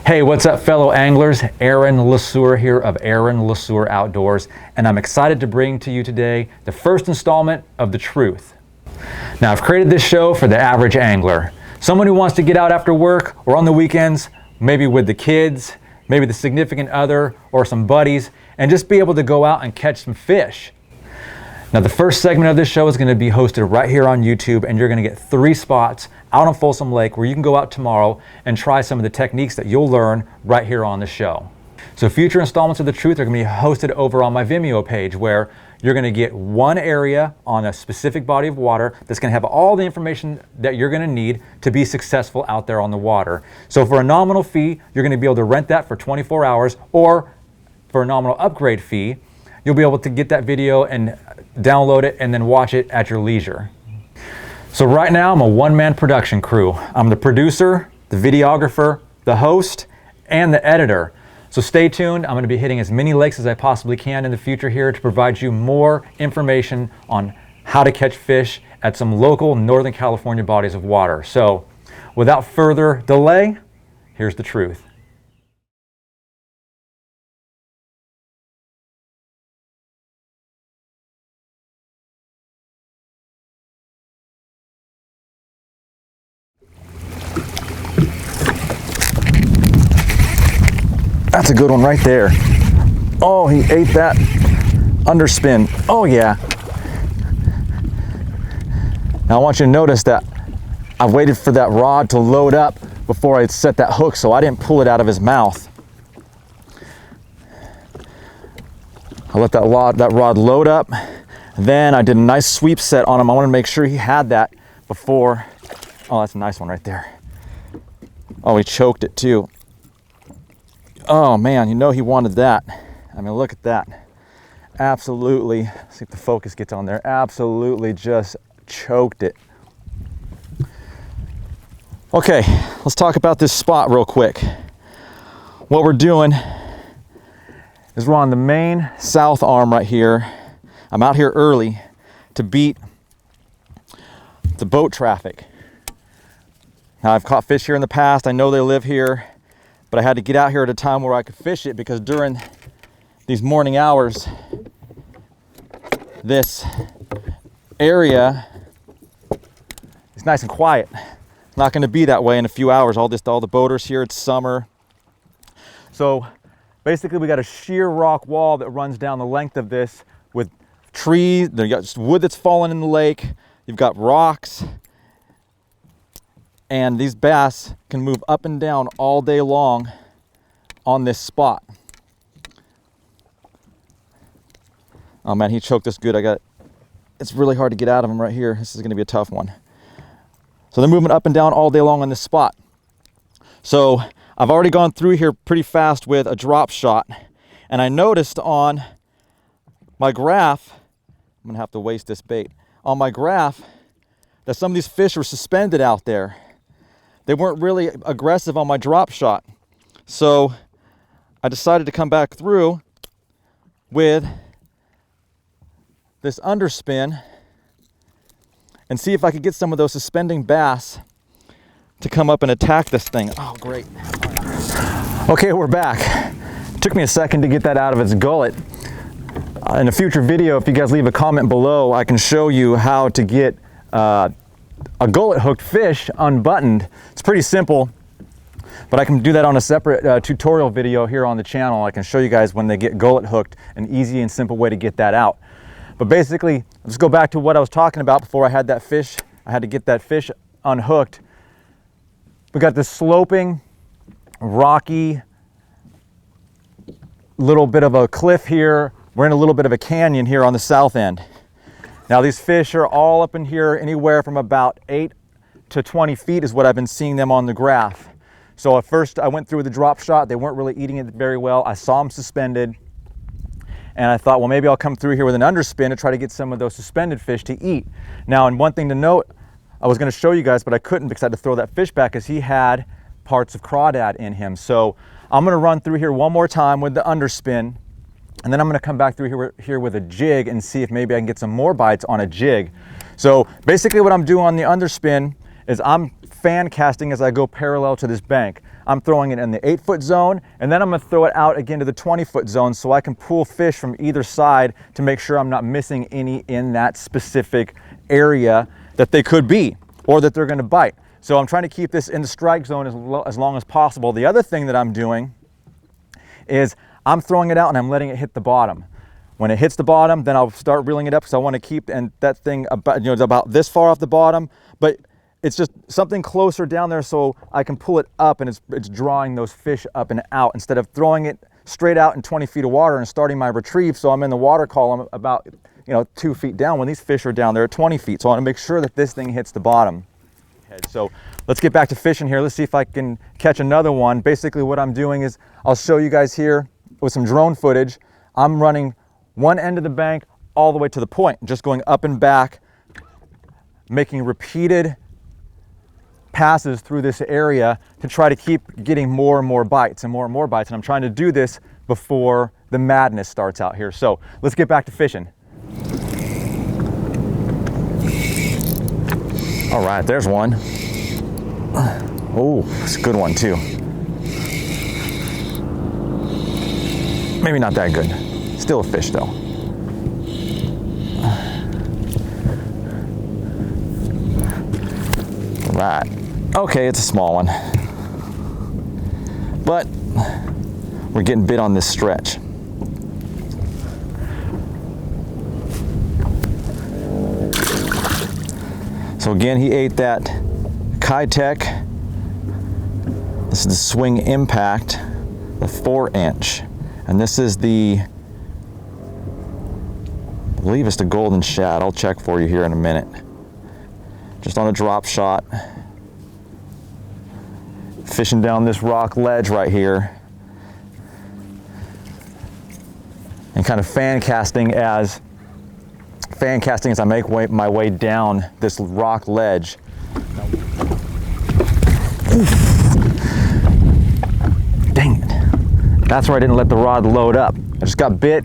Hey, what's up fellow anglers? Aaron LeSieur here of Aaron LeSieur Outdoors, and I'm excited to bring to you today the first installment of The Truth. Now, I've created this show for the average angler, someone who wants to get out after work or on the weekends, maybe with the kids, maybe the significant other or some buddies, and just be able to go out and catch some fish. Now, the first segment of this show is going to be hosted right here on YouTube, and you're going to get 3 spots out on Folsom Lake where you can go out tomorrow and try some of the techniques that you'll learn right here on the show. So future installments of The Truth are going to be hosted over on my Vimeo page, where you're going to get one area on a specific body of water that's going to have all the information that you're going to need to be successful out there on the water. So for a nominal fee, you're going to be able to rent that for 24 hours, or for a nominal upgrade fee, you'll be able to get that video and download it and then watch it at your leisure. So right now I'm a one-man production crew. I'm the producer, the videographer, the host, and the editor. So stay tuned. I'm going to be hitting as many lakes as I possibly can in the future here to provide you more information on how to catch fish at some local Northern California bodies of water. So without further delay, here's The Truth. That's a good one right there. Oh, he ate that underspin. Oh yeah. Now I want you to notice that I waited for that rod to load up before I set that hook, so I didn't pull it out of his mouth. I let that rod load up. Then I did a nice sweep set on him. I wanted to make sure he had that before. Oh, that's a nice one right there. Oh, he choked it too. Oh man, you know he wanted that. I mean, look at that. Absolutely, see if the focus gets on there. Absolutely just choked it. Okay, let's talk about this spot real quick. What we're doing is we're on the main south arm right here. I'm out here early to beat the boat traffic. Now, I've caught fish here in the past. I know they live here, but I had to get out here at a time where I could fish it, because during these morning hours, this area is nice and quiet. It's not going to be that way in a few hours. All the boaters here, it's summer. So basically we got a sheer rock wall that runs down the length of this with trees. You got just wood that's fallen in the lake. You've got rocks. And these bass can move up and down all day long on this spot. Oh man, he choked this good. It's really hard to get out of him right here. This is going to be a tough one. So they're moving up and down all day long on this spot. So I've already gone through here pretty fast with a drop shot, and I noticed on my graph, I'm going to have to waste this bait, on my graph that some of these fish were suspended out there. They weren't really aggressive on my drop shot. So I decided to come back through with this underspin and see if I could get some of those suspending bass to come up and attack this thing. Oh, great. Okay, we're back. It took me a second to get that out of its gullet. In a future video, if you guys leave a comment below, I can show you how to get a gullet hooked fish unbuttoned. It's pretty simple, but I can do that on a separate tutorial video here on the channel. I can show you guys when they get gullet hooked, an easy and simple way to get that out. But basically, let's go back to what I was talking about before I had that fish. I had to get that fish unhooked. We got this sloping, rocky, little bit of a cliff here. We're in a little bit of a canyon here on the south end. Now these fish are all up in here, anywhere from about 8 to 20 feet is what I've been seeing them on the graph. So at first I went through with the drop shot. They weren't really eating it very well. I saw them suspended, and I thought, well, maybe I'll come through here with an underspin to try to get some of those suspended fish to eat. Now, and one thing to note, I was going to show you guys, but I couldn't because I had to throw that fish back because he had parts of crawdad in him. So I'm going to run through here one more time with the underspin, and then I'm going to come back through here with a jig and see if maybe I can get some more bites on a jig. So basically what I'm doing on the underspin is I'm fan casting as I go parallel to this bank. I'm throwing it in the 8-foot zone, and then I'm gonna throw it out again to the 20-foot zone so I can pull fish from either side to make sure I'm not missing any in that specific area that they could be or that they're gonna bite. So I'm trying to keep this in the strike zone as long as possible. The other thing that I'm doing is I'm throwing it out and I'm letting it hit the bottom. When it hits the bottom, then I'll start reeling it up because I want to keep that thing about, you know, about this far off the bottom, but it's just something closer down there so I can pull it up and it's drawing those fish up and out instead of throwing it straight out in 20 feet of water and starting my retrieve. So I'm in the water column about, 2 feet down when these fish are down there at 20 feet. So I want to make sure that this thing hits the bottom. So let's get back to fishing here. Let's see if I can catch another one. Basically what I'm doing is I'll show you guys here with some drone footage. I'm running one end of the bank all the way to the point, just going up and back, making repeated passes through this area to try to keep getting more and more bites and more and more bites. And I'm trying to do this before the madness starts out here. So let's get back to fishing. All right, there's one. Oh, it's a good one too. Maybe not that good. Still a fish though. Right. Okay, it's a small one. But we're getting bit on this stretch. So again, he ate that Kitech. This is the Swing Impact, the 4-inch. And this is the, I believe it's the Golden Shad. I'll check for you here in a minute. Just on a drop shot. Fishing down this rock ledge right here. And kind of fan casting as I make my way down this rock ledge. Dang it. That's where I didn't let the rod load up. I just got bit.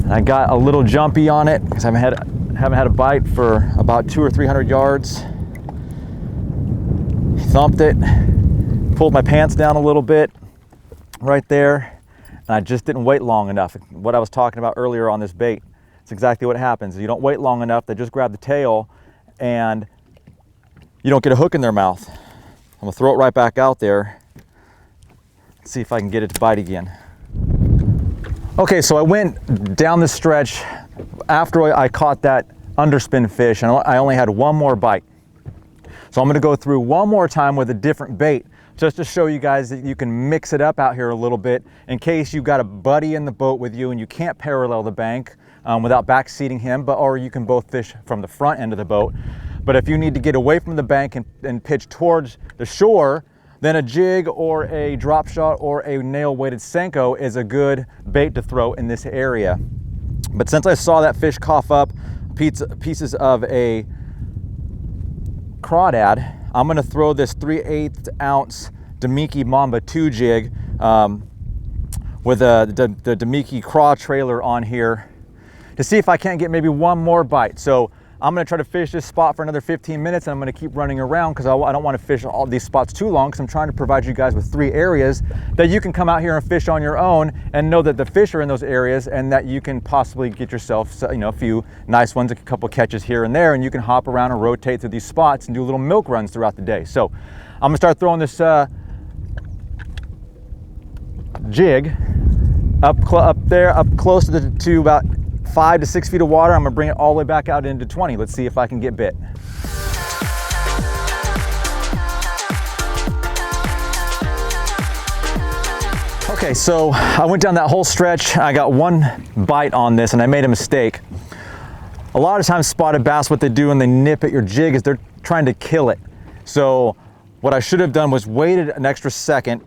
I got a little jumpy on it because I haven't had a bite for about 200 or 300 yards. Thumped it, pulled my pants down a little bit right there, and I just didn't wait long enough. What I was talking about earlier on this bait, it's exactly what happens. You don't wait long enough, they just grab the tail and you don't get a hook in their mouth. I'm gonna throw it right back out there. See if I can get it to bite again. Okay, so I went down the stretch after I caught that underspin fish, and I only had one more bite. So I'm gonna go through one more time with a different bait, just to show you guys that you can mix it up out here a little bit in case you've got a buddy in the boat with you and you can't parallel the bank without backseating him, or you can both fish from the front end of the boat. But if you need to get away from the bank and pitch towards the shore, then a jig or a drop shot or a nail weighted senko is a good bait to throw in this area. But since I saw that fish cough up pieces of a crawdad, I'm gonna throw this 3/8 ounce Demiki Mamba 2 jig with the Demiki craw trailer on here to see if I can't get maybe one more bite. So I'm gonna try to fish this spot for another 15 minutes and I'm gonna keep running around because I don't wanna fish all these spots too long because I'm trying to provide you guys with 3 areas that you can come out here and fish on your own and know that the fish are in those areas and that you can possibly get yourself a few nice ones, a couple catches here and there, and you can hop around and rotate through these spots and do little milk runs throughout the day. So I'm gonna start throwing this jig up close to about 5 to 6 feet of water. I'm gonna bring it all the way back out into 20. Let's see if I can get bit. Okay, so I went down that whole stretch. I got one bite on this and I made a mistake. A lot of times spotted bass, what they do when they nip at your jig is they're trying to kill it. So what I should have done was waited an extra second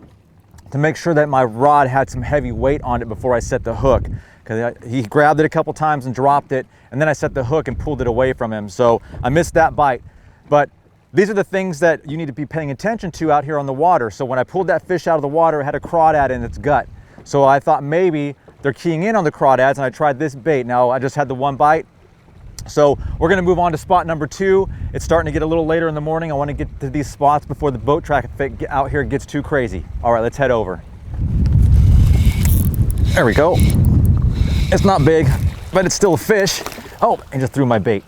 to make sure that my rod had some heavy weight on it before I set the hook. Because he grabbed it a couple times and dropped it, and then I set the hook and pulled it away from him. So I missed that bite. But these are the things that you need to be paying attention to out here on the water. So when I pulled that fish out of the water, it had a crawdad in its gut. So I thought maybe they're keying in on the crawdads, and I tried this bait. Now I just had the one bite. So we're gonna move on to spot number 2. It's starting to get a little later in the morning. I wanna get to these spots before the boat traffic out here gets too crazy. All right, let's head over. There we go. It's not big, but it's still a fish. Oh, I just threw my bait.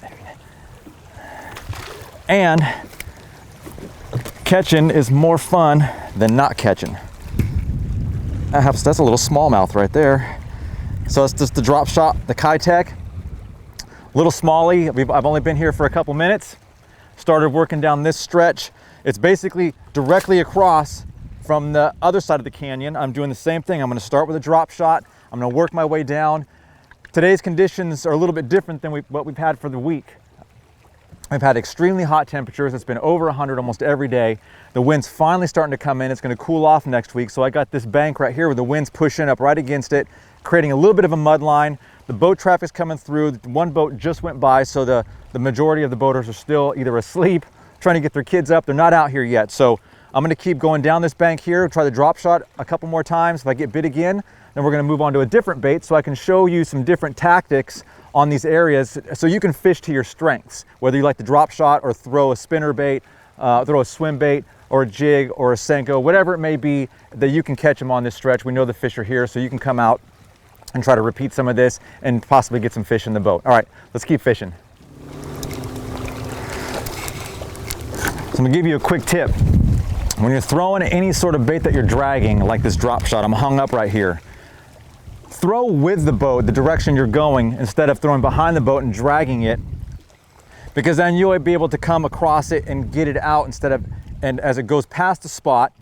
And catching is more fun than not catching. That's a little smallmouth right there. So it's just the drop shot, the Kitech. Little smallie. I've only been here for a couple minutes. Started working down this stretch. It's basically directly across from the other side of the canyon. I'm doing the same thing. I'm going to start with a drop shot. I'm going to work my way down. Today's conditions are a little bit different than what we've had for the week. We've had extremely hot temperatures. It's been over 100 almost every day. The wind's finally starting to come in. It's going to cool off next week. So I got this bank right here where the wind's pushing up right against it, creating a little bit of a mud line. The boat traffic's coming through. One boat just went by, so the majority of the boaters are still either asleep, trying to get their kids up. They're not out here yet. So I'm going to keep going down this bank here, try the drop shot a couple more times. If I get bit again, then we're going to move on to a different bait so I can show you some different tactics on these areas so you can fish to your strengths, whether you like the drop shot or throw a spinner bait, throw a swim bait or a jig or a senko, whatever it may be, that you can catch them on this stretch. We know the fish are here, so you can come out and try to repeat some of this and possibly get some fish in the boat. All right, let's keep fishing. So I'm gonna give you a quick tip. When you're throwing any sort of bait that you're dragging, like this drop shot, I'm hung up right here. Throw with the boat the direction you're going instead of throwing behind the boat and dragging it, because then you'll be able to come across it and get it out and as it goes past the spot,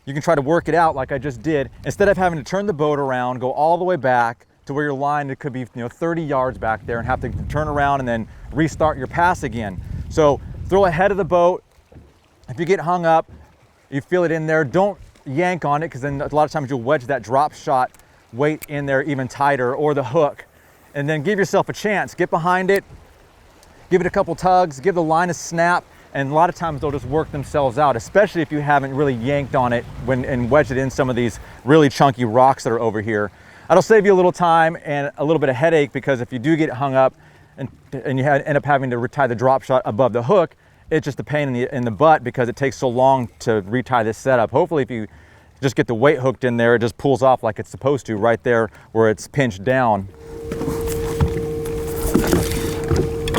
you can try to work it out like I just did, instead of having to turn the boat around, go all the way back to where your line, it could be 30 yards back there, and have to turn around and then restart your pass again. So throw ahead of the boat. If you get hung up, you feel it in there, don't yank on it, because then a lot of times you'll wedge that drop shot weight in there even tighter, or the hook, and then give yourself a chance. Get behind it, give it a couple tugs, give the line a snap, and a lot of times they'll just work themselves out, especially if you haven't really yanked on it and wedged it in some of these really chunky rocks that are over here. That'll save you a little time and a little bit of headache, because if you do get hung up and you end up having to retie the drop shot above the hook, it's just a pain in the butt, because it takes so long to retie this setup. Hopefully if you just get the weight hooked in there, it just pulls off like it's supposed to right there where it's pinched down.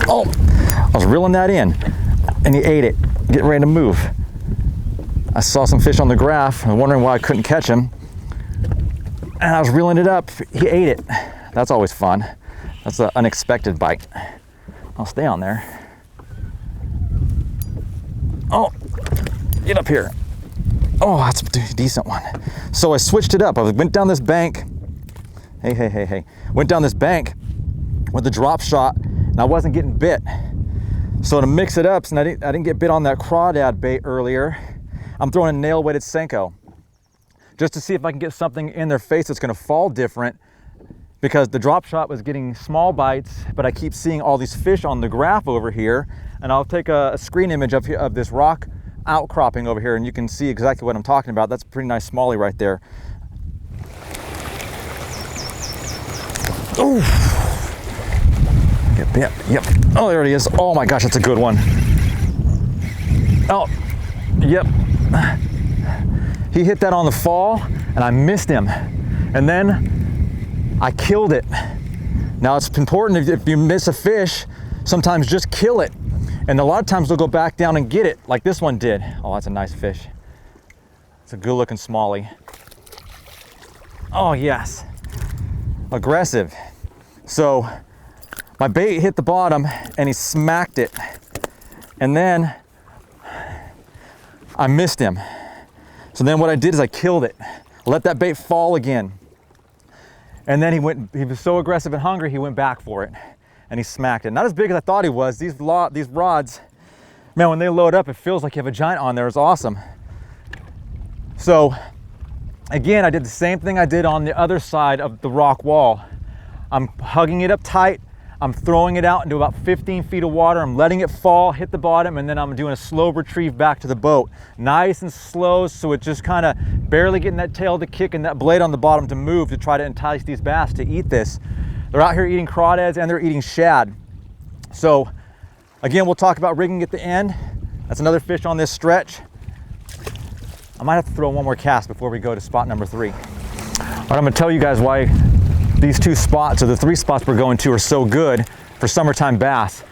Oh, I was reeling that in and he ate it, getting ready to move. I saw some fish on the graph and wondering why I couldn't catch him. And I was reeling it up, he ate it. That's always fun. That's an unexpected bite. I'll stay on there. Oh, get up here. Oh, that's a decent one. So I switched it up. I went down this bank. Hey. Went down this bank with the drop shot, and I wasn't getting bit. So to mix it up, and I didn't get bit on that crawdad bait earlier, I'm throwing a nail-weighted senko, just to see if I can get something in their face that's gonna fall different, because the drop shot was getting small bites, but I keep seeing all these fish on the graph over here, and I'll take a screen image of this rock outcropping over here, and you can see exactly what I'm talking about. That's a pretty nice smallie right there. Oh, get bit. Yep. Oh, there it is. Oh my gosh, that's a good one. Oh, yep. He hit that on the fall, and I missed him, and then I killed it. Now it's important, if you miss a fish, sometimes just kill it. And a lot of times they'll go back down and get it, like this one did. Oh, that's a nice fish. It's a good looking smallie. Oh yes, aggressive. So my bait hit the bottom and he smacked it. And then I missed him. So then what I did is I killed it. Let that bait fall again. And then he was so aggressive and hungry, he went back for it. And he smacked it. Not as big as I thought he was. These rods, man, when they load up, it feels like you have a giant on there. It's awesome. So again, I did the same thing I did on the other side of the rock wall. I'm hugging it up tight. I'm throwing it out into about 15 feet of water. I'm letting it fall, hit the bottom, and then I'm doing a slow retrieve back to the boat. Nice and slow, so it's just kind of barely getting that tail to kick and that blade on the bottom to move to try to entice these bass to eat this. They're out here eating crawdads and they're eating shad. So again, we'll talk about rigging at the end. That's another fish on this stretch. I might have to throw one more cast before we go to spot number 3. All right, I'm gonna tell you guys why these 2 spots, or the 3 spots we're going to, are so good for summertime bass.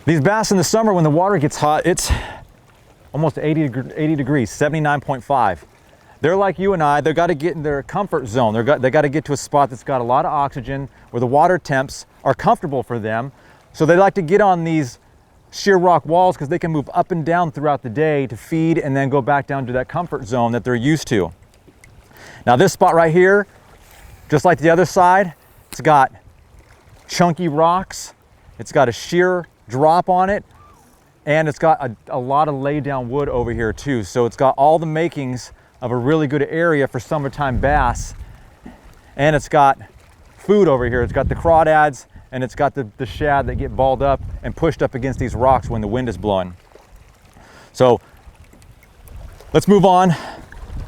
These bass in the summer, when the water gets hot, it's almost 80 degrees, 79.5. They're like you and I, they've got to get in their comfort zone. They got to get to a spot that's got a lot of oxygen, where the water temps are comfortable for them. So they like to get on these sheer rock walls because they can move up and down throughout the day to feed and then go back down to that comfort zone that they're used to. Now this spot right here, just like the other side, it's got chunky rocks, it's got a sheer drop on it, and it's got a lot of lay down wood over here too. So it's got all the makings of a really good area for summertime bass. And it's got food over here. It's got the crawdads, and it's got the shad that get balled up and pushed up against these rocks when the wind is blowing. So let's move on.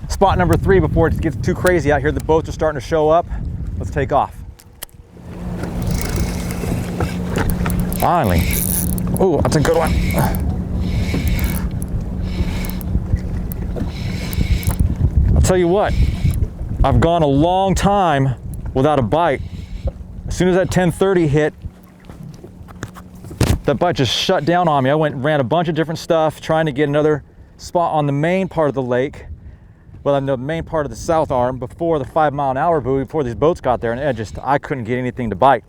Spot number 3 before it gets too crazy out here. The boats are starting to show up. Let's take off. Finally. Oh, that's a good one. I'll tell you what, I've gone a long time without a bite. As soon as that 10:30 hit, that bite just shut down on me. I went and ran a bunch of different stuff trying to get another spot on the main part of the lake, well, on the main part of the south arm before the 5-mile-an-hour buoy, before these boats got there, and I couldn't get anything to bite.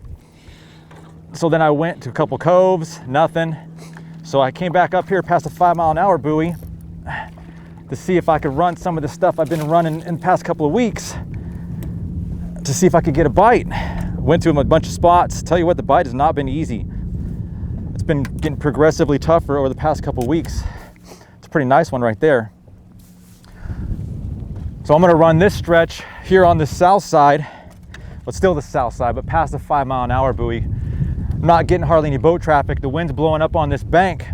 So then I went to a couple coves, nothing. So I came back up here past the 5-mile-an-hour buoy to see if I could run some of the stuff I've been running in the past couple of weeks to see if I could get a bite. Went to a bunch of spots. Tell you what, the bite has not been easy. It's been getting progressively tougher over the past couple of weeks. It's a pretty nice one right there. So I'm gonna run this stretch here on the south side, but still the south side, but past the 5-mile-an-hour buoy. I'm not getting hardly any boat traffic. The wind's blowing up on this bank.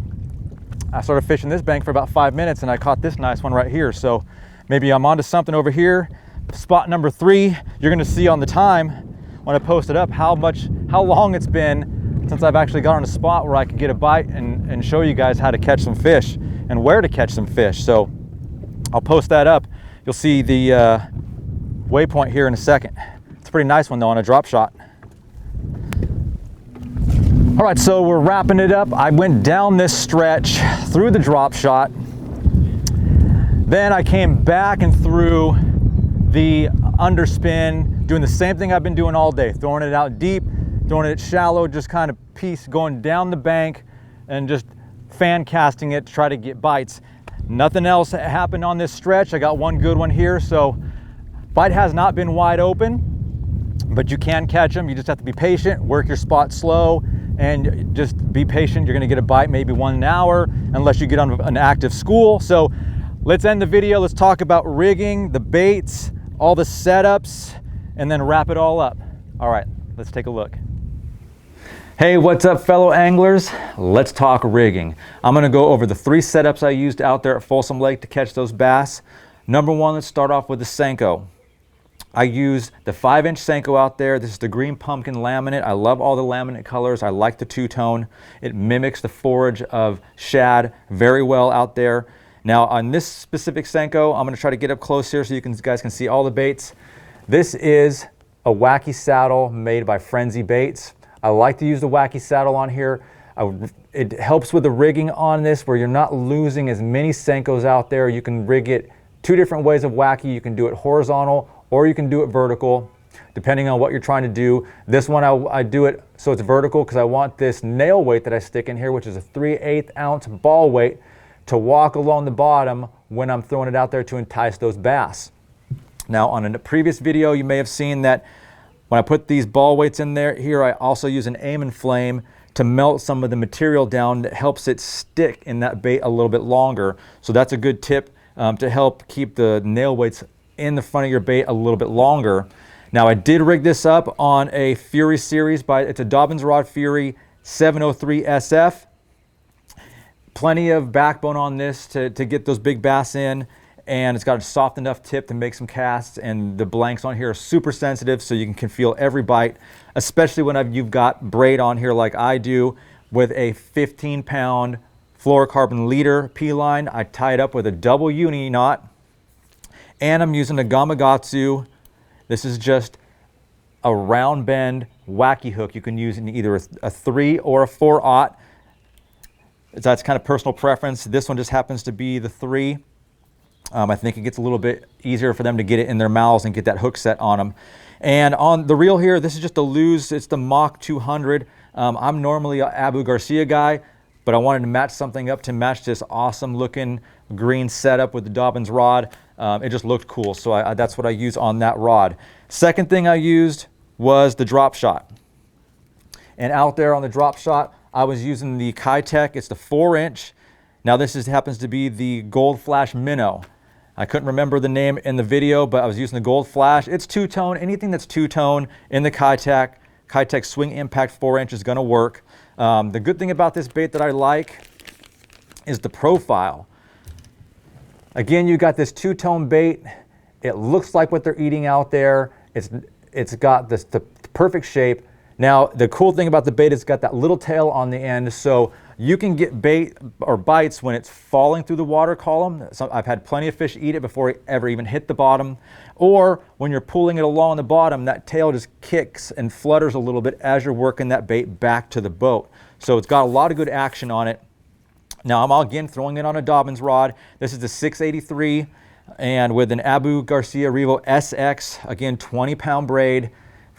I started fishing this bank for about 5 minutes and I caught this nice one right here. So maybe I'm onto something over here. Spot number 3, you're gonna see on the time when I post it up how long it's been since I've actually got on a spot where I could get a bite and show you guys how to catch some fish and where to catch some fish. So I'll post that up. You'll see the waypoint here in a second. It's a pretty nice one though on a drop shot. All right, so we're wrapping it up. I went down this stretch through the drop shot. Then I came back and through the underspin, doing the same thing I've been doing all day, throwing it out deep, throwing it shallow, just kind of going down the bank and just fan casting it to try to get bites. Nothing else happened on this stretch. I got one good one here, so bite has not been wide open, but you can catch them. You just have to be patient, work your spot slow, and just be patient. You're gonna get a bite maybe 1 hour unless you get on an active school. So let's end the video. Let's talk about rigging, the baits, all the setups, and then wrap it all up. All right, let's take a look. Hey, what's up fellow anglers? Let's talk rigging. I'm gonna go over the 3 setups I used out there at Folsom Lake to catch those bass. Number 1, let's start off with the senko. I used the 5-inch senko out there. This is the green pumpkin laminate. I love all the laminate colors. I like the two-tone. It mimics the forage of shad very well out there. Now on this specific senko, I'm gonna try to get up close here so you guys can see all the baits. This is a wacky saddle made by Frenzy Baits. I like to use the wacky saddle on here. It helps with the rigging on this where you're not losing as many senkos out there. You can rig it 2 different ways of wacky. You can do it horizontal or you can do it vertical, depending on what you're trying to do. This one, I do it so it's vertical because I want this nail weight that I stick in here, which is a 3/8 ounce ball weight, to walk along the bottom when I'm throwing it out there to entice those bass. Now on a previous video, you may have seen that when I put these ball weights in there, here I also use an aim and flame to melt some of the material down that helps it stick in that bait a little bit longer. So that's a good tip to help keep the nail weights in the front of your bait a little bit longer. Now I did rig this up on a Fury series it's a Dobbins Rod Fury 703 SF. Plenty of backbone on this to get those big bass in. and it's got a soft enough tip to make some casts, and the blanks on here are super sensitive, so you can feel every bite, especially when you've got braid on here like I do with a 15-pound fluorocarbon leader P-line. I tie it up with a double uni knot, and I'm using a Gamakatsu. This is just a round bend wacky hook. You can use in either a 3 or a 4/0. That's kind of personal preference. This one just happens to be the 3. I think it gets a little bit easier for them to get it in their mouths and get that hook set on them. And on the reel here, this is just a Lew's. It's the Mach 200. I'm normally an Abu Garcia guy, but I wanted to match something up to match this awesome looking green setup with the Dobbins rod. It just looked cool, so that's what I use on that rod. Second thing I used was the drop shot. And out there on the drop shot, I was using the Kitech. It's the 4-inch. Now this happens to be the Gold Flash Minnow. I couldn't remember the name in the video, but I was using the Gold Flash. It's two-tone. Anything that's two-tone in the Kitech Swing Impact 4-inch is going to work. The good thing about this bait that I like is the profile. Again, you got this two-tone bait. It looks like what they're eating out there. It's got the perfect shape. Now, the cool thing about the bait is it's got that little tail on the end, so you can get bait or bites when it's falling through the water column. So I've had plenty of fish eat it before it ever even hit the bottom. Or when you're pulling it along the bottom, that tail just kicks and flutters a little bit as you're working that bait back to the boat. So it's got a lot of good action on it. Now, I'm again throwing it on a Dobbins rod. This is the 683, and with an Abu Garcia Revo SX, again, 20-pound braid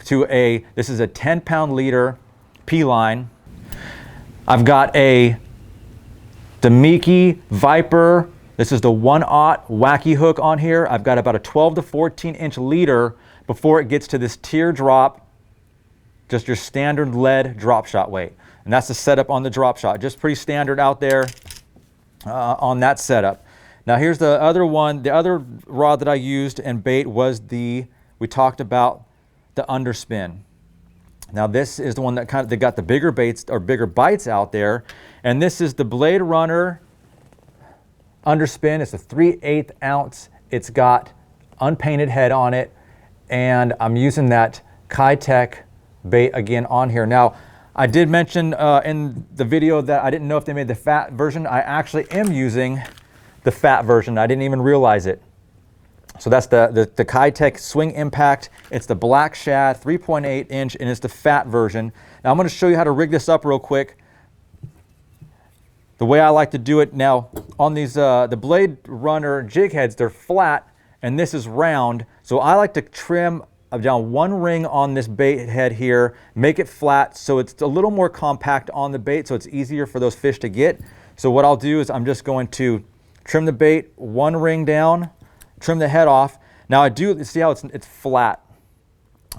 this is a 10-pound leader P-line. I've got a Demiki Viper. This is the 1/0 wacky hook on here. I've got about a 12 to 14-inch leader before it gets to this teardrop, just your standard lead drop shot weight. And that's the setup on the drop shot. Just pretty standard out there on that setup. Now here's the other one. The other rod that I used and bait was we talked about the underspin. Now this is the one that they got the bigger baits or bigger bites out there. And this is the Blade Runner underspin. It's a 3/8 ounce. It's got unpainted head on it. And I'm using that Kitech bait again on here. Now, I did mention in the video that I didn't know if they made the fat version. I actually am using the fat version. I didn't even realize it. So that's the Kitech Swing Impact. It's the Black Shad 3.8 inch, and it's the fat version. Now I'm going to show you how to rig this up real quick. The way I like to do it now, on these the Blade Runner jig heads, they're flat, and this is round. So I like to trim down one ring on this bait head here, make it flat so it's a little more compact on the bait, so it's easier for those fish to get. So what I'll do is I'm just going to trim the bait one ring down, trim the head off. Now I do see how it's flat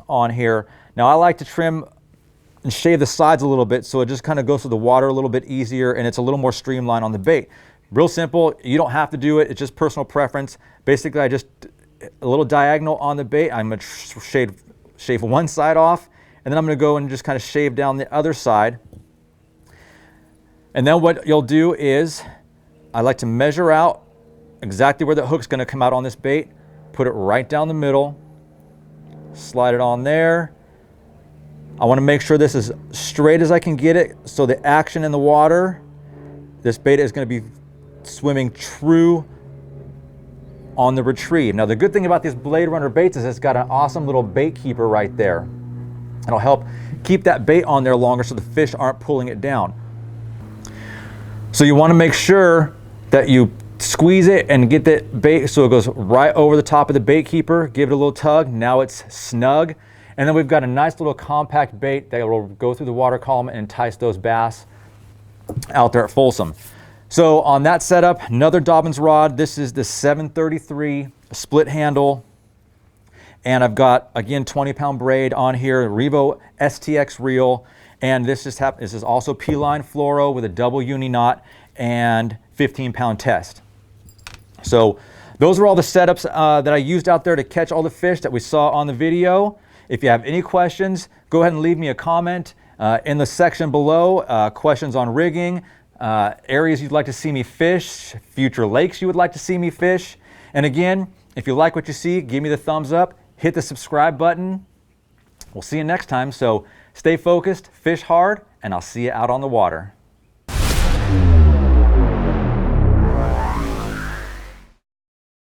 on here. Now I like to trim and shave the sides a little bit so it just kind of goes through the water a little bit easier, and it's a little more streamlined on the bait. Real simple. You don't have to do it. It's just personal preference. Basically, I just a little diagonal on the bait. I'm going to shave one side off, and then I'm going to go and just kind of shave down the other side. And then what you'll do is I like to measure out exactly where the hook's going to come out on this bait, put it right down the middle, slide it on there. I want to make sure this is straight as I can get it, so the action in the water, this bait is going to be swimming true on the retrieve. Now the good thing about these Blade Runner baits is it's got an awesome little bait keeper right there. It'll help keep that bait on there longer so the fish aren't pulling it down. So you want to make sure that you squeeze it and get that bait so it goes right over the top of the bait keeper. Give it a little tug. Now it's snug. And then we've got a nice little compact bait that will go through the water column and entice those bass out there at Folsom. So on that setup, another Dobbins rod. This is the 733 split handle. And I've got, again, 20-pound braid on here, Revo STX reel. And this is also P-line fluoro with a double uni knot and 15-pound test. So those are all the setups that I used out there to catch all the fish that we saw on the video. If you have any questions, go ahead and leave me a comment in the section below. Questions on rigging, areas you'd like to see me fish, future lakes you would like to see me fish. And again, if you like what you see, give me the thumbs up, hit the subscribe button. We'll see you next time. So stay focused, fish hard, and I'll see you out on the water.